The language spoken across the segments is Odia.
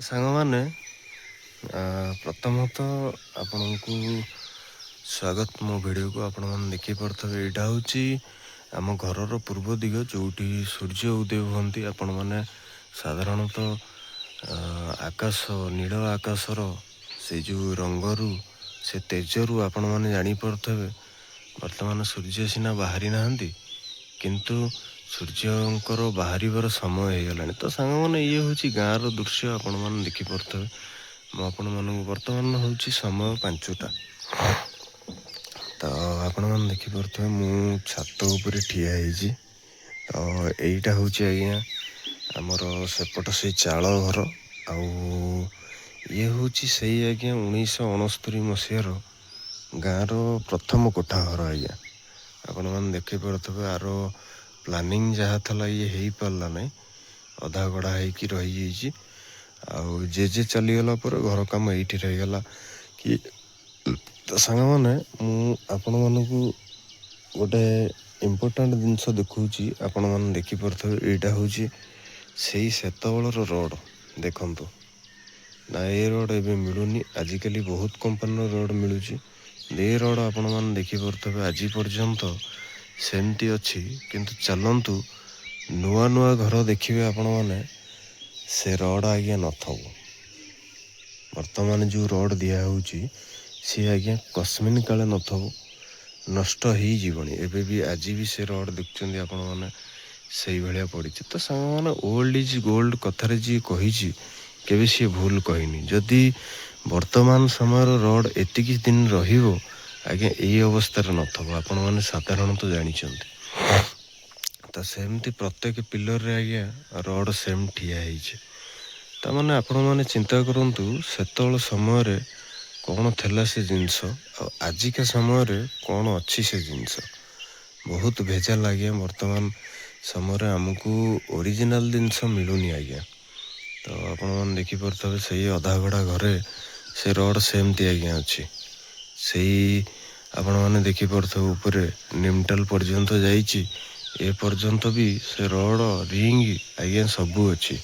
ସାଙ୍ଗମାନେ ପ୍ରଥମତଃ ଆପଣଙ୍କୁ ସ୍ୱାଗତ। ମୋ ଭିଡ଼ିଓକୁ ଆପଣମାନେ ଦେଖିପାରୁଥିବେ, ଏଇଟା ହେଉଛି ଆମ ଘରର ପୂର୍ବ ଦିଗ, ଯେଉଁଠି ସୂର୍ଯ୍ୟ ଉଦୟ ହୁଅନ୍ତି। ଆପଣମାନେ ସାଧାରଣତଃ ଆକାଶ, ନୀଳ ଆକାଶର ସେ ଯେଉଁ ରଙ୍ଗରୁ, ସେ ତେଜରୁ ଆପଣମାନେ ଜାଣିପାରୁଥିବେ ବର୍ତ୍ତମାନ ସୂର୍ଯ୍ୟ ସିନା ବାହାରି ନାହାନ୍ତି, କିନ୍ତୁ ସୂର୍ଯ୍ୟଙ୍କର ବାହାରିବାର ସମୟ ହେଇଗଲାଣି। ତ ସାଙ୍ଗମାନେ, ଇଏ ହେଉଛି ଗାଁର ଦୃଶ୍ୟ, ଆପଣମାନେ ଦେଖିପାରୁଥିବେ। ମୁଁ ଆପଣମାନଙ୍କୁ ବର୍ତ୍ତମାନ ହେଉଛି ସମୟ 5ଟା। ତ ଆପଣମାନେ ଦେଖିପାରୁଥିବେ ମୁଁ ଛାତ ଉପରେ ଠିଆ ହେଇଛି। ତ ଏଇଟା ହେଉଛି ଆଜ୍ଞା ଆମର ସେପଟ ସେଇ ଚାଳ ଘର। ଆଉ ଇଏ ହେଉଛି ସେଇ ଆଜ୍ଞା 1969 ମସିହାର ଗାଁର ପ୍ରଥମ କୋଠା ଘର ଆଜ୍ଞା। ଆପଣମାନେ ଦେଖିପାରୁଥିବେ, ଆର ପ୍ଲାନିଂ ଯାହା ଥିଲା ଇଏ ହେଇପାରିଲା ନାହିଁ, ଅଧା ଗଢ଼ା ହେଇକି ରହିଯାଇଛି। ଆଉ ଜେଜେ ଚାଲିଗଲା ପରେ ଘର କାମ ଏଇଠି ରହିଗଲା କି। ତ ସାଙ୍ଗମାନେ, ମୁଁ ଆପଣମାନଙ୍କୁ ଗୋଟେ ଇମ୍ପୋର୍ଟାଣ୍ଟ ଜିନିଷ ଦେଖାଉଛି। ଆପଣମାନେ ଦେଖିପାରୁଥିବେ, ଏଇଟା ହେଉଛି ସେଇ ସେତେବେଳର ରୋଡ଼। ଦେଖନ୍ତୁ ନା, ଏ ରୋଡ଼ ଏବେ ମିଳୁନି। ଆଜିକାଲି ବହୁତ କମ୍ପାନୀର ରୋଡ଼ ମିଳୁଛି। ଏ ରୋଡ଼ ଆପଣମାନେ ଦେଖିପାରୁଥିବେ ଆଜି ପର୍ଯ୍ୟନ୍ତ ସେମିତି ଅଛି। କିନ୍ତୁ ଚାଲନ୍ତୁ ନୂଆ ନୂଆ ଘର ଦେଖିବେ ଆପଣମାନେ, ସେ ରୋଡ଼ ଆଜ୍ଞା ନଥିବ। ବର୍ତ୍ତମାନ ଯେଉଁ ରୋଡ଼ ଦିଆହେଉଛି ସିଏ ଆଜ୍ଞା କସ୍ମିନ୍ କାଳେ ନଥିବ, ନଷ୍ଟ ହେଇଯିବଣି। ଏବେ ବି ଆଜି ବି ସେ ରୋଡ଼ ଦେଖୁଛନ୍ତି ଆପଣମାନେ, ସେଇଭଳିଆ ପଡ଼ିଛି। ତ ସାଙ୍ଗମାନେ, ଓଲ୍ଡ ଇଜ୍ ଗୋଲ୍ଡ କଥାରେ ଯିଏ କହିଛି କେବେ ସିଏ ଭୁଲ କହିନି। ଯଦି ବର୍ତ୍ତମାନ ସମୟର ରୋଡ଼ ଏତିକି ଦିନ ରହିବ ଆଜ୍ଞା, ଏଇ ଅବସ୍ଥାରେ ନଥିବ। ଆପଣମାନେ ସାଧାରଣତଃ ଜାଣିଛନ୍ତି। ତ ସେମିତି ପ୍ରତ୍ୟେକ ପିଲରରେ ଆଜ୍ଞା ରୋଡ଼ ସେମ୍ ଠିଆ ହେଇଛି। ତାମାନେ ଆପଣମାନେ ଚିନ୍ତା କରନ୍ତୁ, ସେତେବେଳେ ସମୟରେ କ'ଣ ଥିଲା ସେ ଜିନିଷ, ଆଉ ଆଜିକା ସମୟରେ କ'ଣ ଅଛି ସେ ଜିନିଷ। ବହୁତ ଭେଜାଲ ଆଜ୍ଞା। ବର୍ତ୍ତମାନ ସମୟରେ ଆମକୁ ଓରିଜିନାଲ୍ ଜିନିଷ ମିଳୁନି ଆଜ୍ଞା। ତ ଆପଣମାନେ ଦେଖିପାରୁଥିବେ, ସେଇ ଅଧାଗଢ଼ା ଘରେ ସେ ରୋଡ଼ ସେମିତି ଆଜ୍ଞା ଅଛି। ସେଇ ଆପଣମାନେ ଦେଖିପାରୁଥିବେ, ଉପରେ ନିମଟାଲ ପର୍ଯ୍ୟନ୍ତ ଯାଇଛି। ଏ ପର୍ଯ୍ୟନ୍ତ ବି ସେ ରୋଡ଼, ରିଙ୍ଗ ଆଜ୍ଞା ସବୁ ଅଛି।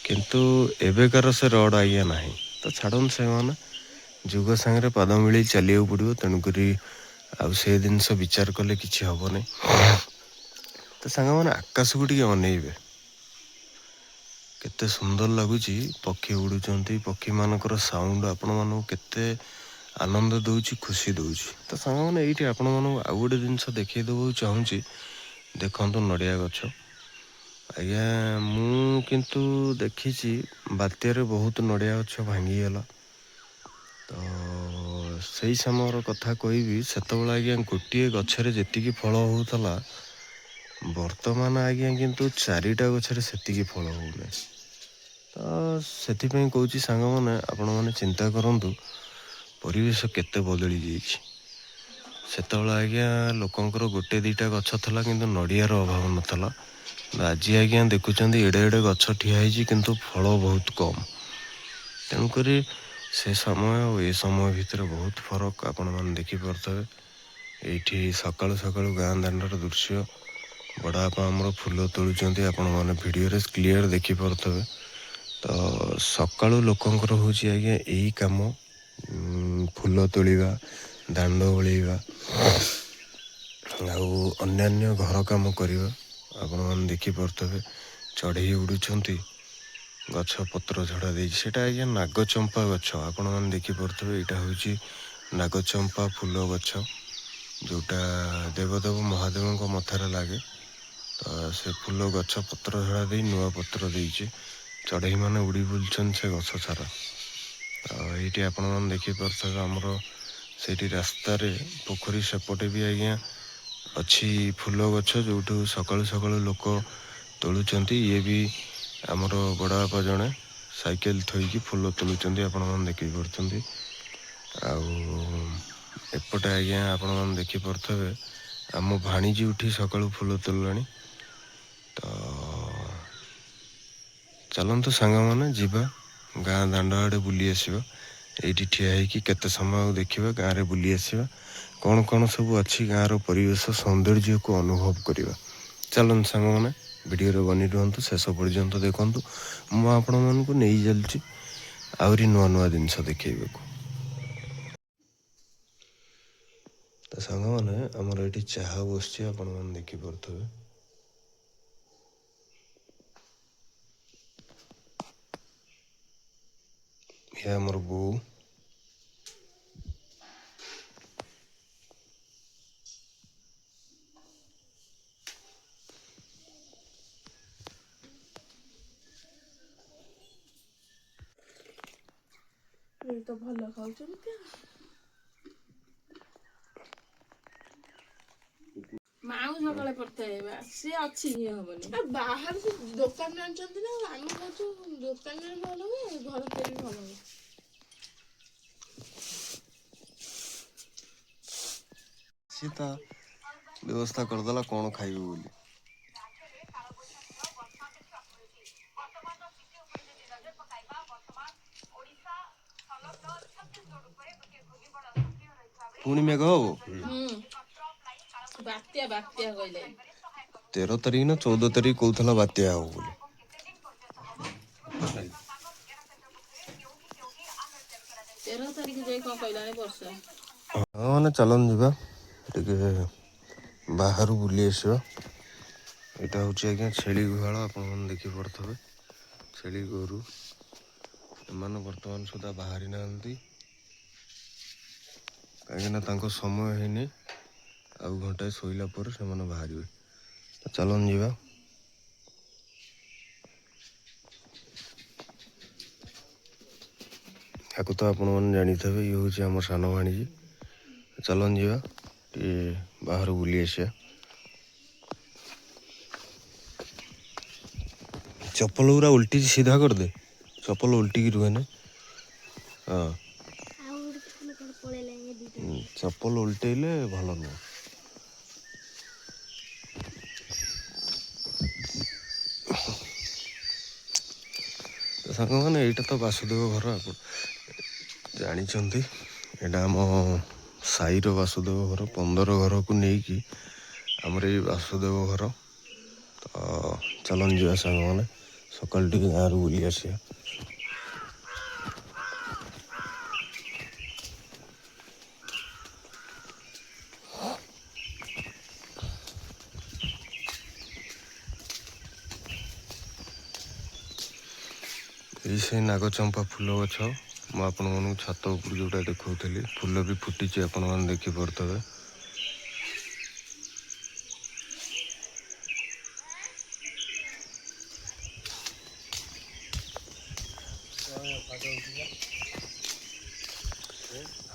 କିନ୍ତୁ ଏବେକାର ସେ ରୋଡ଼ ଆଜ୍ଞା ନାହିଁ। ତ ଛାଡ଼ନ୍ତୁ ସାଙ୍ଗମାନେ, ଯୁଗ ସାଙ୍ଗରେ ପାଦ ମିଳେଇ ଚାଲିବାକୁ ପଡ଼ିବ। ତେଣୁକରି ଆଉ ସେ ଜିନିଷ ବିଚାର କଲେ କିଛି ହବନି। ତ ସାଙ୍ଗମାନେ, ଆକାଶକୁ ଟିକେ ଅନେଇବେ, କେତେ ସୁନ୍ଦର ଲାଗୁଛି। ପକ୍ଷୀ ଉଡ଼ୁଛନ୍ତି, ପକ୍ଷୀମାନଙ୍କର ସାଉଣ୍ଡ ଆପଣମାନଙ୍କୁ କେତେ ଆନନ୍ଦ ଦେଉଛି, ଖୁସି ଦେଉଛି। ତ ସାଙ୍ଗମାନେ, ଏଇଠି ଆପଣମାନଙ୍କୁ ଆଉ ଗୋଟେ ଜିନିଷ ଦେଖେଇ ଦେବାକୁ ଚାହୁଁଛି। ଦେଖନ୍ତୁ ନଡ଼ିଆ ଗଛ ଆଜ୍ଞା, ମୁଁ କିନ୍ତୁ ଦେଖିଛି ବାତ୍ୟାରେ ବହୁତ ନଡ଼ିଆ ଗଛ ଭାଙ୍ଗିଗଲା। ତ ସେଇ ସମୟର କଥା କହିବି, ସେତେବେଳେ ଆଜ୍ଞା ଗୋଟିଏ ଗଛରେ ଯେତିକି ଫଳ ହେଉଥିଲା, ବର୍ତ୍ତମାନ ଆଜ୍ଞା କିନ୍ତୁ 4ଟା ଗଛରେ ସେତିକି ଫଳ ହେଉନାହିଁ। ତ ସେଥିପାଇଁ କହୁଛି ସାଙ୍ଗମାନେ, ଆପଣମାନେ ଚିନ୍ତା କରନ୍ତୁ ପରିବେଶ କେତେ ବଦଳି ଯାଇଛି। ସେତେବେଳେ ଆଜ୍ଞା ଲୋକଙ୍କର 1-2ଟା ଗଛ ଥିଲା, କିନ୍ତୁ ନଡ଼ିଆର ଅଭାବ ନଥିଲା। ଆଜି ଆଜ୍ଞା ଦେଖୁଛନ୍ତି ଏଡ଼େ ଏଡ଼େ ଗଛ ଠିଆ ହେଇଛି, କିନ୍ତୁ ଫଳ ବହୁତ କମ୍। ତେଣୁକରି ସେ ସମୟ ଆଉ ଏ ସମୟ ଭିତରେ ବହୁତ ଫରକ ଆପଣମାନେ ଦେଖିପାରୁଥିବେ। ଏଇଠି ସକାଳୁ ସକାଳୁ ଗାଁ ଦାଣ୍ଡର ଦୃଶ୍ୟ, ବଡ଼ବାପା ଆମର ଫୁଲ ତୋଳୁଛନ୍ତି, ଆପଣମାନେ ଭିଡ଼ିଓରେ କ୍ଲିଅର ଦେଖିପାରୁଥିବେ। ତ ସକାଳୁ ଲୋକଙ୍କର ହେଉଛି ଆଜ୍ଞା ଏଇ କାମ, ଫୁଲ ତୋଳିବା, ଦାଣ୍ଡ ଓଳେଇବା, ଆଉ ଅନ୍ୟାନ୍ୟ ଘର କାମ କରିବା। ଆପଣମାନେ ଦେଖିପାରୁଥିବେ ଚଢ଼େଇ ଉଡ଼ୁଛନ୍ତି, ଗଛ ପତ୍ର ଝଡ଼ା ଦେଇଛି। ସେଇଟା ଆଜ୍ଞା ନାଗଚମ୍ପା ଗଛ। ଆପଣମାନେ ଦେଖିପାରୁଥିବେ, ଏଇଟା ହେଉଛି ନାଗଚମ୍ପା ଫୁଲ ଗଛ, ଯେଉଁଟା ଦେବଦେବ ମହାଦେବଙ୍କ ମଥାରେ ଲାଗେ। ତ ସେ ଫୁଲ ଗଛ ପତ୍ର ଝଡ଼ା ଦେଇ ନୂଆ ପତ୍ର ଦେଇଛି। ଚଢ଼େଇମାନେ ଉଡ଼ି ବୁଲୁଛନ୍ତି ସେ ଗଛ ସାରା। ଏଇଠି ଆପଣମାନେ ଦେଖିପାରୁଥିବେ, ଆମର ସେଇଠି ରାସ୍ତାରେ ପୋଖରୀ ସେପଟେ ବି ଆଜ୍ଞା ଅଛି ଫୁଲ ଗଛ, ଯେଉଁଠୁ ସକାଳୁ ସକାଳୁ ଲୋକ ତୋଳୁଛନ୍ତି। ଇଏ ବି ଆମର ବଡ଼ବାପା ଜଣେ ସାଇକେଲ ଥୋଇକି ଫୁଲ ତୋଳୁଛନ୍ତି, ଆପଣମାନେ ଦେଖିପାରୁଛନ୍ତି। ଆଉ ଏପଟେ ଆଜ୍ଞା ଆପଣମାନେ ଦେଖିପାରୁଥିବେ, ଆମ ଭାଣିଜୀ ଉଠି ସକାଳୁ ଫୁଲ ତୋଳିଲାଣି। ତ ଚାଲନ୍ତୁ ସାଙ୍ଗମାନେ, ଯିବା ଗାଁ ଦାଣ୍ଡ ଆଡ଼େ ବୁଲି ଆସିବା। ଏଇଠି ଠିଆ ହେଇକି କେତେ ସମୟ ଆଉ ଦେଖିବା, ଗାଁରେ ବୁଲି ଆସିବା, କ'ଣ କ'ଣ ସବୁ ଅଛି ଗାଁର ପରିବେଶ ସୌନ୍ଦର୍ଯ୍ୟକୁ ଅନୁଭବ କରିବା। ଚାଲନ୍ତୁ ସାଙ୍ଗମାନେ। भिडियो बनी रुहतु शेष पर्यंत देखु मु आपण मानक नहीं चलुची आहरी नुआ नुआ जिनस देखा तो सांग मैंने आमर ये चाह बस आपण मैंने देखिपे ये आमर बो तो भल खाऊ माऊ सकाଳେ ପଡିଥାଏ ସେ ଅଛି ଇଏ ହବନି ବାହାରୁ ସେ ଦୋକାନରେ ଆଣିଛନ୍ତି ନା ଆମେ କହୁଛୁ ଦୋକାନରେ ଭଲ ହୁଏ ଘର ତିଆରି ଭଲ ହୁଏ सी ता व्यवस्था करदेला कौन खाइबे बोली पुणी मेघ हो बात्या बात्या कहले 13 तारीख ना 14 तारीख कहला बात्या हो बोली 13 तारीख जाई कौन कहलानी वर्षा हाँ मैंने चलन जीवा टे बाहर बुली आसवा यहाँ हूँ आज्ञा छेली गुहाल आप देखिपे छेली गोरु एम बर्तमान सुधा बाहरी ना कहीं समय है आउ घंटाए शोला पर से बाहर चलन जीवा या तो आपण मैंने जानी थे ये हूँ आम सान भाणी चलन जीवा बाहर बुली आसिया चप्पल पूरा उल्टी सीधा कर दे चप्पल उल्टी की रुहे ना हाँ चप्पल उल्टेले भल नुह सांग मैंने यहाँ तो वासुदेव घर आप जानते यहाँ आम साईर वासुदेव घर 15 घर को लेकिन आमर ये वासुदेव घर तो चलन जा सांग मैंने सकाल टे गाँव बुली आसिया ये से नागचंपा फूल गछ मुझे छात उपर जोटा देखी फूल भी फुटी आपण मैंने देखिपे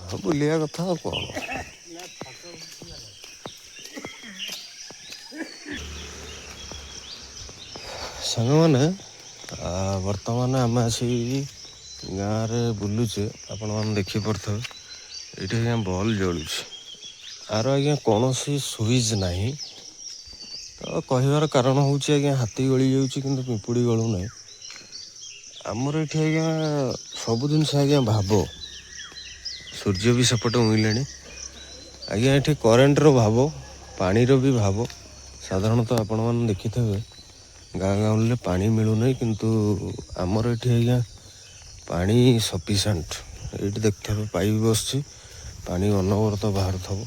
हाँ बुलिया कथा कौन सांग मैंने बर्तमान आम आसी गाँव में बुलुचे आपण मैंने देखिपे ये आज्ञा बल्ब जलुच आर आज्ञा कौन सुइच ना तो कहबार कारण हूँ आज्ञा हाथी गली जाऊँगी कि पिंपुड़ी गलू ना आमर ये आज्ञा सब जिन आज्ञा भाव सूर्य भी सेपटे उइले आज्ञा ये करेन्टर भाव पानीर भी भाव साधारणतः आपण मैंने देखी थे गाँ गाँव पानी मिलूना किंतु आमर ये आज्ञा पानी सफिसीयंट ये देखते पाइप बस पानी अनवरत बाहर थब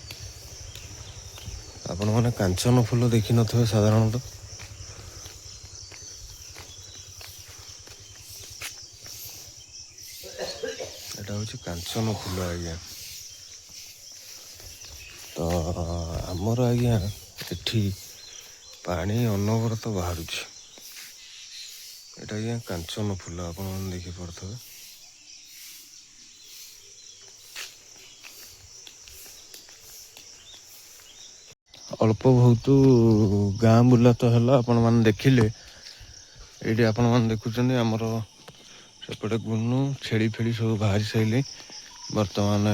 आपण मैंने कांचन फूल देखी न साधारणतः यहाँ हूँ कांचन फूल आज्ञा तो आमर आज्ञा एठी पानी अनवरत बाहर यहाँ आज्ञा कांचन फूल आप देखिपे अल्प बहुत गाँ बुला तो है आपण मैंने देखिले ये आपण मैंने देखुं आमर सेपटे गुनु छेड़ी फेड़ी सब बाहरी सारे बर्तमान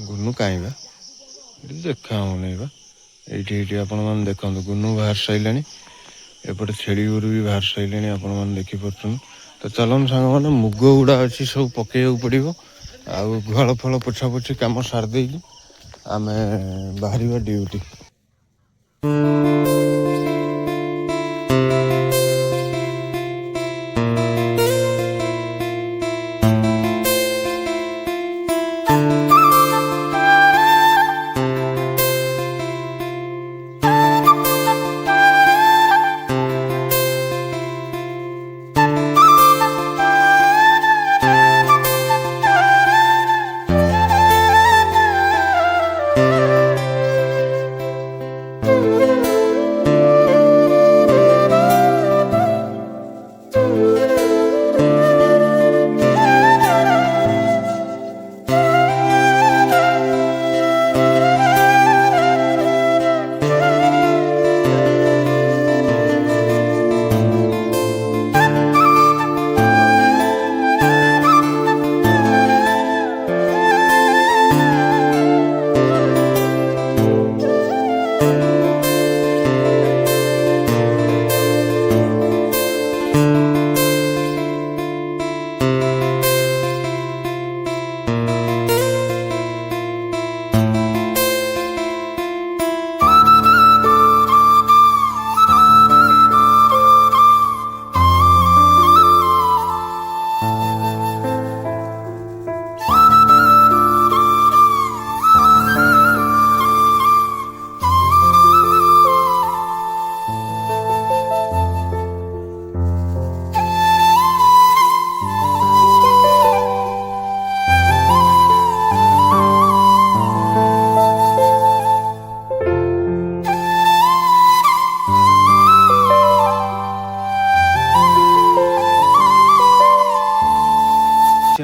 गुनु कहीं देखा होनी ये आपण मैंने देखते गुनु बाहर सारे एपटे छेड़ी गोरु भी बाहर सारे आपण मैंने देखिपे तो चलन सांग मैंने मुग गुड़ा अच्छी सब पकड़ पड़ो आ गुहाल फल पोछा पोछी कम सारदे आम बाहर ड्यूटी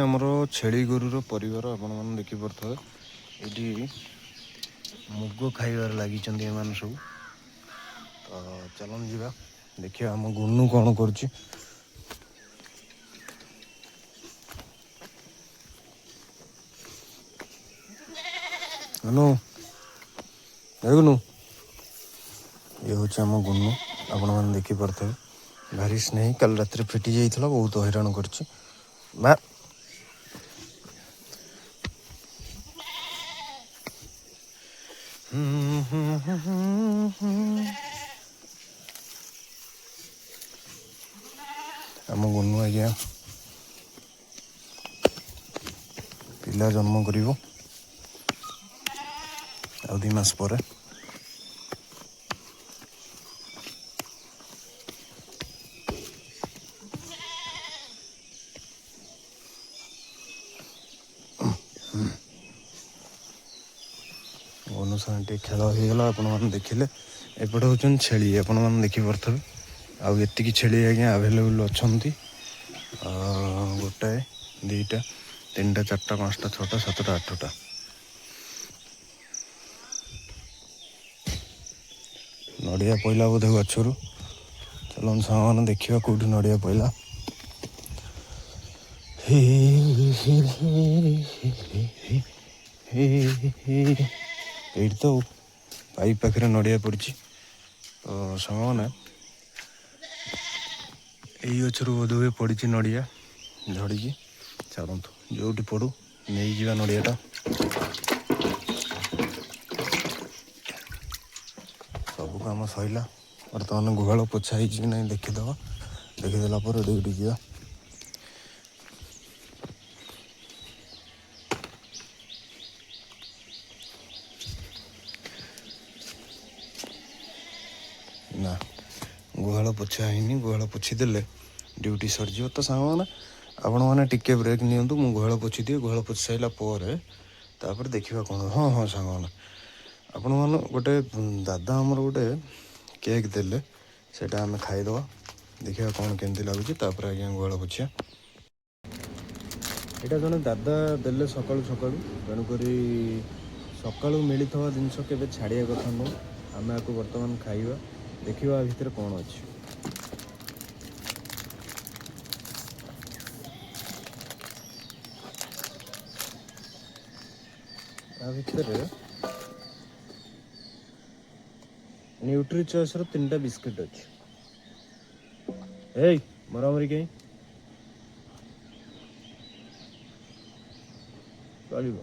ଆମର ଛେଳି ଗୋରୁର ପରିବାର ଆପଣମାନେ ଦେଖିପାରୁଥିବେ ଏଠି ମୁଗ ଖାଇବାରେ ଲାଗିଛନ୍ତି ଏମାନେ ସବୁ। ତ ଚାଲନ୍ତୁ ଯିବା ଦେଖିବା ଆମ ଗୁନୁ କ'ଣ କରୁଛି। ଗୁନୁ ଗୁନୁ ଇଏ ହେଉଛି ଆମ ଗୁନୁ, ଆପଣମାନେ ଦେଖିପାରୁଥିବେ ଭାରି ସ୍ନେହୀ। କାଲି ରାତିରେ ଫିଟି ଯାଇଥିଲା, ବହୁତ ହଇରାଣ କରିଛି। ମା ଆମ ଗୁନୁ ଆଜ୍ଞା ପିଲା ଜନ୍ମ କରିବ ଆଉ 2 ମାସ ପରେ। ଗୁନୁ ସାଙ୍ଗେ ଟିକେ ଖେଳ ହେଇଗଲା, ଆପଣମାନେ ଦେଖିଲେ। ଏପଟେ ହେଉଛନ୍ତି ଛେଳି, ଆପଣମାନେ ଦେଖିପାରୁଥିବେ। ଆଉ ଏତିକି ଛେଳି ଆଜ୍ଞା ଆଭେଲେବୁଲ୍ ଅଛନ୍ତି। 1, 2, 3, 4, 5, 6, 7, 8ଟା। ନଡ଼ିଆ ପଇଲା ବୋଧେ ଗଛରୁ। ଚାଲନ୍ତୁ ସାଙ୍ଗମାନେ ଦେଖିବା କେଉଁଠି ନଡ଼ିଆ ପଇଲା। ଏଇଠି ତ ପାଇପ୍ ପାଖରେ ନଡ଼ିଆ ପଡ଼ିଛି। ତ ସାଙ୍ଗମାନେ ଏଇ ଗଛରୁ ବୋଧହୁଏ ପଡ଼ିଛି ନଡ଼ିଆ ଝଡ଼ିକି। ଛାଡ଼ନ୍ତୁ, ଯେଉଁଠି ପଡ଼ୁ ନେଇଯିବା ନଡ଼ିଆଟା। ସବୁ କାମ ସରିଲା, ବର୍ତ୍ତମାନ ଗୁହାଳ ପୋଛା ହେଇଛି କି ନାହିଁ ଦେଖିଦେବା। ଦେଖିଦେଲା ପରେ ଡ୍ୟୁଟି ଯିବା। ନା, ଗୁହାଳ ପୋଛା ହେଇନି। ଗୁହାଳ ପୋଛି ଦେଲେ ଡ୍ୟୁଟି ସରିଯିବ। ତ ସାଙ୍ଗମାନେ ଆପଣମାନେ ଟିକେ ବ୍ରେକ୍ ନିଅନ୍ତୁ, ମୁଁ ଗୁହାଳ ପୋଛି ଦିଏ। ଗୁହାଳ ପୋଛି ସାରିଲା ପରେ ତାପରେ ଦେଖିବା କ'ଣ। ହଁ ସାଙ୍ଗମାନେ, ଆପଣମାନେ ଗୋଟେ ଦାଦା ଆମର ଗୋଟେ କେକ୍ ଦେଲେ, ସେଇଟା ଆମେ ଖାଇଦେବା। ଦେଖିବା କ'ଣ କେମିତି ଲାଗୁଛି, ତାପରେ ଆଜ୍ଞା ଗୁହାଳ ପୋଛିବା। ଏଇଟା ଜଣେ ଦାଦା ଦେଲେ ସକାଳୁ ସକାଳୁ, ତେଣୁକରି ସକାଳୁ ମିଳିଥିବା ଜିନିଷ କେବେ ଛାଡ଼ିବା କଥା ନୁହଁ। ଆମେ ଆକୁ ବର୍ତ୍ତମାନ ଖାଇବା, ଦେଖିବା ଆ ଭିତରେ କ'ଣ ଅଛି। ତା ଭିତରେ ନ୍ୟୁଟ୍ରିଚଏସ୍ର 3ଟା ବିସ୍କିଟ୍ ଅଛି। ଏଇ ମରାମରି କାହିଁ ଚଳିବ।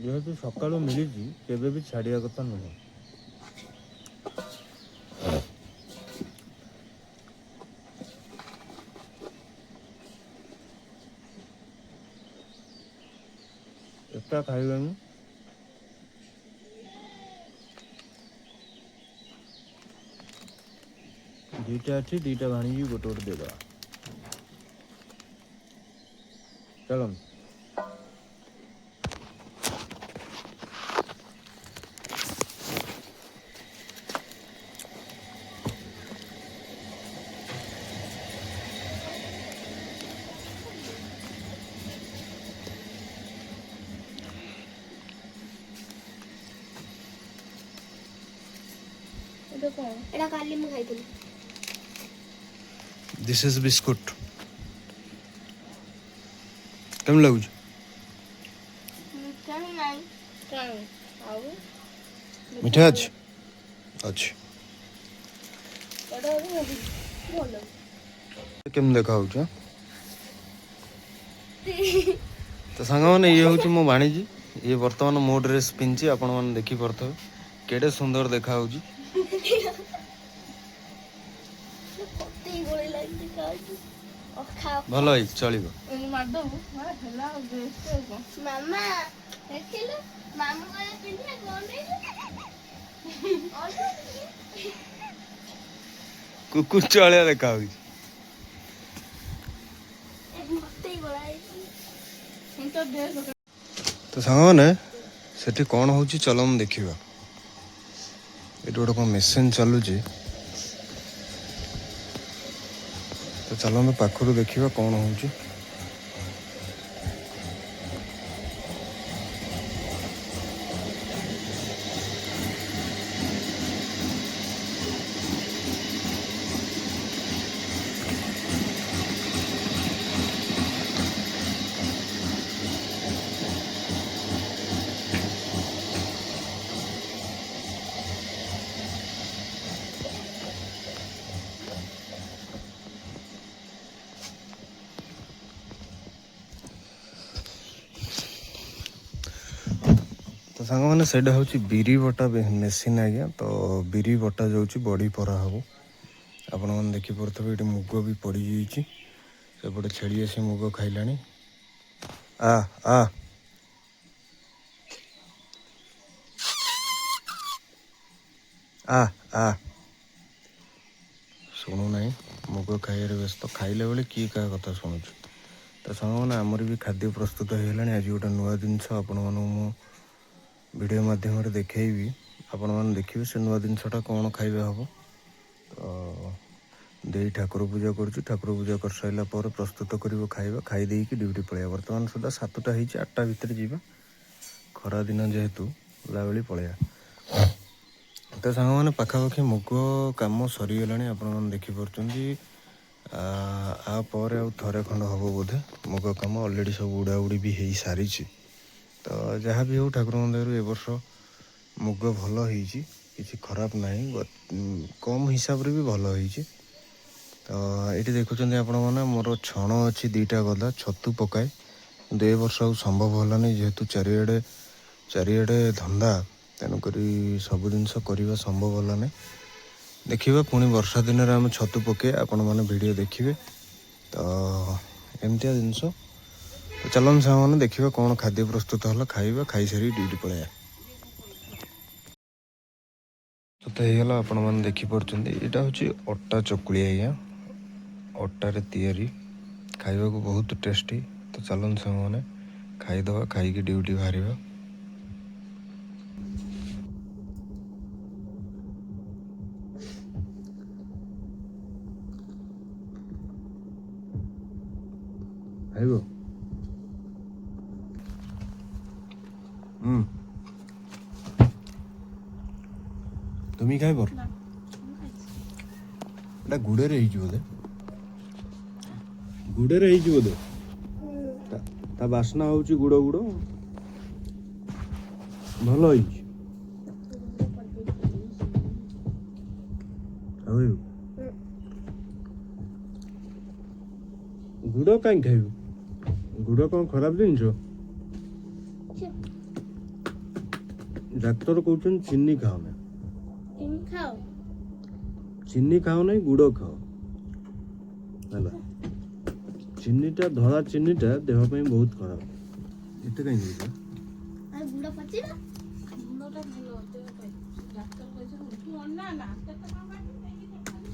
ଯେହେତୁ ସକାଳୁ ମିଳିଛି କେବେ ବି ଛାଡ଼ିବା କଥା ନୁହେଁ। ଏକା ଖାଇବାନି, ଦୁଇଟା ଅଛି, ଦୁଇଟା ଭାଣିକି ଗୋଟେ ଗୋଟେ ଦେଇଦେବା। ଚାଲ। এটা କଣ? ଏଟା କାଲି ମୁଁ ଖାଇଥିଲି। This is biscuit. କେମିତି ଲାଗୁଛି? ମିଠା ନାହିଁ। କାଇଁ ଆଉ ମିଠା ଅଛି? ଅଛି। ଏଟା ଭଲ। କେମିତି ଦେଖା ହଉଛି? ତ ସାଙ୍ଗମାନେ ଇଏ ହେଉଛି ମୋ ଭାଣିଜୀ। ଇଏ ବର୍ତ୍ତମାନ ମୋ ଡ୍ରେସ୍ ପିନ୍ଧିଛି, ଆପଣମାନେ ଦେଖିପାରୁଥିବେ କେଡ଼େ ସୁନ୍ଦର ଦେଖାହେଉଛି। ଭଲ ହେଇଛି, ଚଳିବ। ମାରିଦବୁ ହେଲା ଆଉ ବେଷ୍ଟ ଆଉ କଣ? ମାମା ଦେଖିଲୁ ମାମୁଁ କହିଲେ ପିନ୍ଧିଲେ କଣ କୁକୁର ଚଳିଆ ଦେଖାହଉଛି। ତ ସାଙ୍ଗମାନେ ସେଠି କ'ଣ ହେଉଛି ଚାଲ ମୁଁ ଦେଖିବା। ଏଠି ଗୋଟେ କ'ଣ ମେସିନ୍ ଚାଲୁଛି, ତ ଚାଲନ୍ତୁ ପାଖରୁ ଦେଖିବା କ'ଣ ହେଉଛି। ତ ସାଙ୍ଗମାନେ ସେଇଟା ହେଉଛି ବିରି ବଟା ମେସିନ୍ ଆଜ୍ଞା। ତ ବିରି ବଟା ଯାଉଛି, ବଡ଼ି ପରା ହେବ। ଆପଣମାନେ ଦେଖିପାରୁଥିବେ ଏଠି ମୁଗ ବି ପଡ଼ିଯାଇଛି। ସେପଟେ ଛେଳି ଆସି ମୁଗ ଖାଇଲାଣି। ଆ ଆ ଆ ଆ ଶୁଣୁନାହିଁ, ମୁଗ ଖାଇବାରେ ବ୍ୟସ୍ତ। ଖାଇଲା ବେଳେ କିଏ କାହା କଥା ଶୁଣୁଛି? ତ ସାଙ୍ଗମାନେ ଆମର ବି ଖାଦ୍ୟ ପ୍ରସ୍ତୁତ ହେଇଗଲାଣି। ଆଜି ଗୋଟେ ନୂଆ ଜିନିଷ ଆପଣମାନଙ୍କୁ ମୁଁ ଭିଡ଼ିଓ ମାଧ୍ୟମରେ ଦେଖେଇବି। ଆପଣମାନେ ଦେଖିବେ ସେ ନୂଆ ଜିନିଷଟା କ'ଣ ଖାଇବା ହେବ। ତ ଦେଇ ଠାକୁର ପୂଜା କରୁଛୁ, ଠାକୁର ପୂଜା କରିସାରିଲା ପରେ ପ୍ରସ୍ତୁତ କରିବ ଖାଇବା। ଖାଇ ଦେଇକି ଡ୍ୟୁଟି ପଳେଇବା। ବର୍ତ୍ତମାନ ସୁଦ୍ଧା 7ଟା ହେଇଛି, 8ଟା ଭିତରେ ଯିବା। ଖରାଦିନ ଯେହେତୁ ଓଲାବେଳି ପଳେଇବା। ତ ସାଙ୍ଗମାନେ ପାଖାପାଖି ମୁଗ କାମ ସରିଗଲାଣି, ଆପଣମାନେ ଦେଖିପାରୁଛନ୍ତି। ଆ ପରେ ଆଉ ଥରେ ଖଣ୍ଡ ହେବ ବୋଧେ ମୁଗ କାମ। ଅଲରେଡ଼ି ସବୁ ଉଡ଼ାଉଡ଼ି ବି ହେଇସାରିଛି। ତ ଯାହା ବି ହେଉ ଠାକୁରଙ୍କ ଦୟାରୁ ଏ ବର୍ଷ ମୁଗ ଭଲ ହେଇଛି, କିଛି ଖରାପ ନାହିଁ। କମ୍ ହିସାବରେ ବି ଭଲ ହେଇଛି। ତ ଏଇଠି ଦେଖୁଛନ୍ତି ଆପଣମାନେ ମୋର ଛଣ ଅଛି 2ଟା ଗଦା, ଛତୁ ପକାଏ। କିନ୍ତୁ ଏ ବର୍ଷ ଆଉ ସମ୍ଭବ ହେଲାନି, ଯେହେତୁ ଚାରିଆଡ଼େ ଧନ୍ଦା, ତେଣୁକରି ସବୁ ଜିନିଷ କରିବା ସମ୍ଭବ ହେଲାନି। ଦେଖିବା ପୁଣି ବର୍ଷା ଦିନରେ ଆମେ ଛତୁ ପକାଇବା, ଆପଣମାନେ ଭିଡ଼ିଓ ଦେଖିବେ। ତ ଏମିତିଆ ଜିନିଷ। ତ ଚାଲନ୍ତୁ ସାଙ୍ଗମାନେ ଦେଖିବା କ'ଣ ଖାଦ୍ୟ ପ୍ରସ୍ତୁତ ହେଲା, ଖାଇବା। ଖାଇସାରି ଡ୍ୟୁଟି ପଳାଇବା। ତ ହେଇଗଲା, ଆପଣମାନେ ଦେଖିପାରୁଛନ୍ତି ଏଇଟା ହେଉଛି ଅଟା ଚକୁଳି ଆଜ୍ଞା, ଅଟାରେ ତିଆରି, ଖାଇବାକୁ ବହୁତ ଟେଷ୍ଟି। ତ ଚାଲନ୍ତୁ ସାଙ୍ଗମାନେ ଖାଇଦେବା, ଖାଇକି ଡ୍ୟୁଟି ବାହାରିବା। ଖାଇବ? তুমি ଖାଇବ? ଏଟା ଗୁଡ଼ରେ ହେଇଛି ବୋଧେ, ଗୁଡ଼ରେ ହେଇଛି ବୋଧେ। ତା ବାସ୍ନା ହେଉଛି ଗୁଡ଼ ଗୁଡ଼, ଭଲ ହେଇଛି। ଗୁଡ଼ କାହିଁ ଖାଇବୁ? ଗୁଡ଼ କ'ଣ ଖରାପ ଜିନିଷ? ଡାକ୍ତର କହୁଛନ୍ତି ଚିନି ଖାଅ ନା, ଚିନି ଖାଅ। ଚିନି ଖାଅ ନାହିଁ, ଗୁଡ଼ ଖାଅ ହେଲା। ଚିନିଟା ଧଳା ଚିନିଟା ଦେହ ପାଇଁ ବହୁତ ଖରାପ। ଏତେ କାହିଁକି ହେଇଛ? ଆଉ ଗୁଡ଼ ପଚିବ। ଗୁଡ଼ଟା ଭଲ ଦେହ ପାଇଁ। ଡାକ୍ତର କହିଛନ୍ତି ତୁ ଅନା ନା କେତେ ଟଙ୍କା ନେଇକି ଦୋକାନ।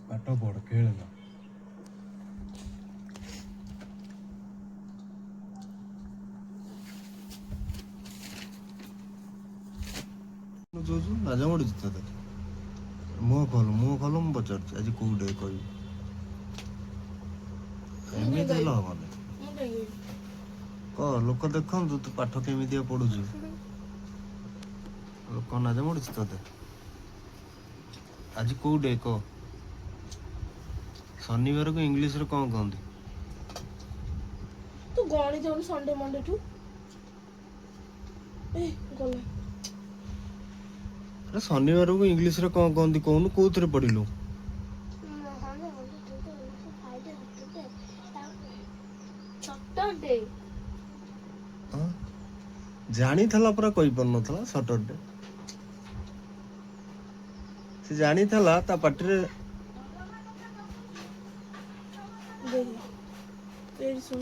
ପାଠ ପଢ, ଖେଳେ ନା। ଲାଜ ମାଡୁଛି ତତେ? ମୁହଁ ଖୋଲ ମୁଁ ପଚାରୁଛି ଆଜି କୋଉ ଡେ କହିବି। ଏମିତି ହେଲେ ହବନି। ମୁଁ କାହିଁକି କହ, ଲୋକ ଦେଖନ୍ତୁ ତୁ ପାଠ କେମିତିଆ ପଢୁଛୁ। ଲୋକ ଲାଜ ମାଡୁଛି ତତେ? ଆଜି କୋଉ ଡେ କହ? ଶନିବାରକୁ ଇଂଲିଶରେ କଣ କହନ୍ତି? ତୁ ଗଣି ଯାଉନି ସଣ୍ଡେ ମଣ୍ଡେଠୁ। ଏ ଗଲା। ଆରେ ଶନିବାରକୁ ଇଂଲିଶରେ କଣ କହନ୍ତି କହୁନୁ? କୋଉଥିରେ ପଢିଲୁ? ସଟରଡେ। ହଁ? ଜାଣିଥିଲା ପରା କହିପାରୁନଥିଲା ସଟରଡେ। ସେ ଜାଣିଥିଲା ତା ପାଟିରେ। ଦେଖ ଏଇଠି ଶୁଣ,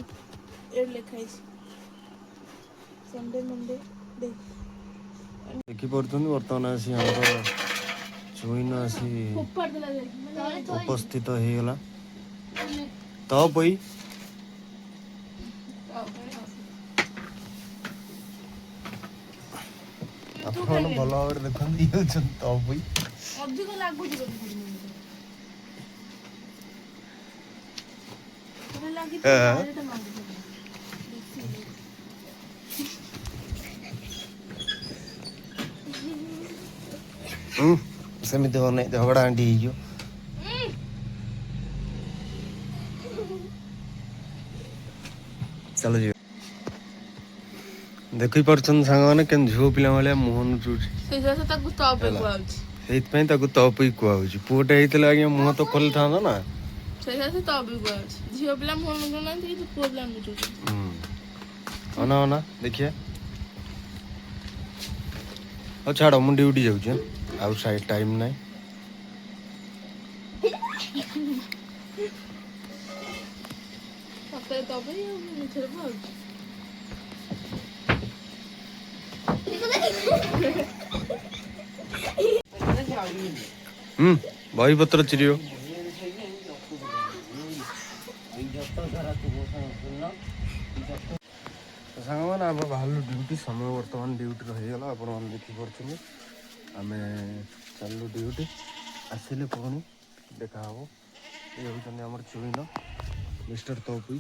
ଏଇଠି ଲେଖା ହେଇଛି ସଣ୍ଡେ ମଣ୍ଡେ। ଦେଖ ଦେଖିପାରୁଛନ୍ତି ବର୍ତ୍ତମାନ ଆସି ଆମର ଚୁଇନ ଆସି ଫୋପାଡ଼ି ଦେଲା ଯାଇକି ମାନେ ଉପସ୍ଥିତ ହେଇଗଲା। ତ ପଇ ତୁ ଆପଣ କାହିଁକି ଭଲ ଭାବରେ ଦେଖନ୍ତି, ଇଏ ହଉଛନ୍ତି ତ ପଇ। ଅଧିକ ଲାଗୁଛି ବୋଧେ ତୋତେ ଲାଗିଥିବ ଡାଇରେକ୍ଟ ମାଗୁଥିବ ବେଶୀ ହେଇଯାଉଛି। ସେମିତି ହଉନି, ଝଗଡ଼ା ଆଣ୍ଟି ହେଇଯିବ। ଚାଲ ଯିବା। ଦେଖିପାରୁଛନ୍ତି ସାଙ୍ଗମାନେ କେମିତି ଝିଅ ପିଲା ଭଳିଆ ମୁହଁ ନୁଚୁଛି। ସେଇଥିପାଇଁ ତାକୁ ତପେ ହେଲା, କୁହାହଉଛି। ସେଇଥିପାଇଁ ତାକୁ ତପଇ କୁହାହଉଛି। ପୁଅଟେ ହେଇଥିଲେ ଆଜ୍ଞା ମୁହଁ ତ ଖୋଲିଥାନ୍ତା ନା। ସେଇଥିପାଇଁ ସେ ତପେ କୁହାହଉଛି। ଝିଅ ପିଲା ମୁହଁ ନୁଚୁନାହାନ୍ତି କିନ୍ତୁ ପୁଅ ପିଲା ନୁଚୁଛନ୍ତି। ଅନା ଅନା ଦେଖିଆ। ହଉ ଛାଡ଼, ମୁଁ ଡ୍ୟୁଟି ଯାଉଛି। ଆଉ ଟାଇମ୍ ନାହିଁ। ସତରେ ତପେଇ ଆଉ ମିଛରେ କୁହାହଉଛି। ବହିପତ୍ର ଚିରିବ। ସାଙ୍ଗମାନେ ଆମେ ବାହାରିଲୁ ଡ୍ୟୁଟି। ସମୟ ବର୍ତ୍ତମାନ ଡ୍ୟୁଟିର ହେଇଗଲା, ଆପଣମାନେ ଦେଖିପାରୁଛନ୍ତି। ଆମେ ଚାଲିଲୁ ଡ୍ୟୁଟି। ଆସିଲେ ପୁଣି ଦେଖାହବ। ଇଏ ହେଉଛନ୍ତି ଆମର ଚୁଇନ, ମିଷ୍ଟର ତପଇ।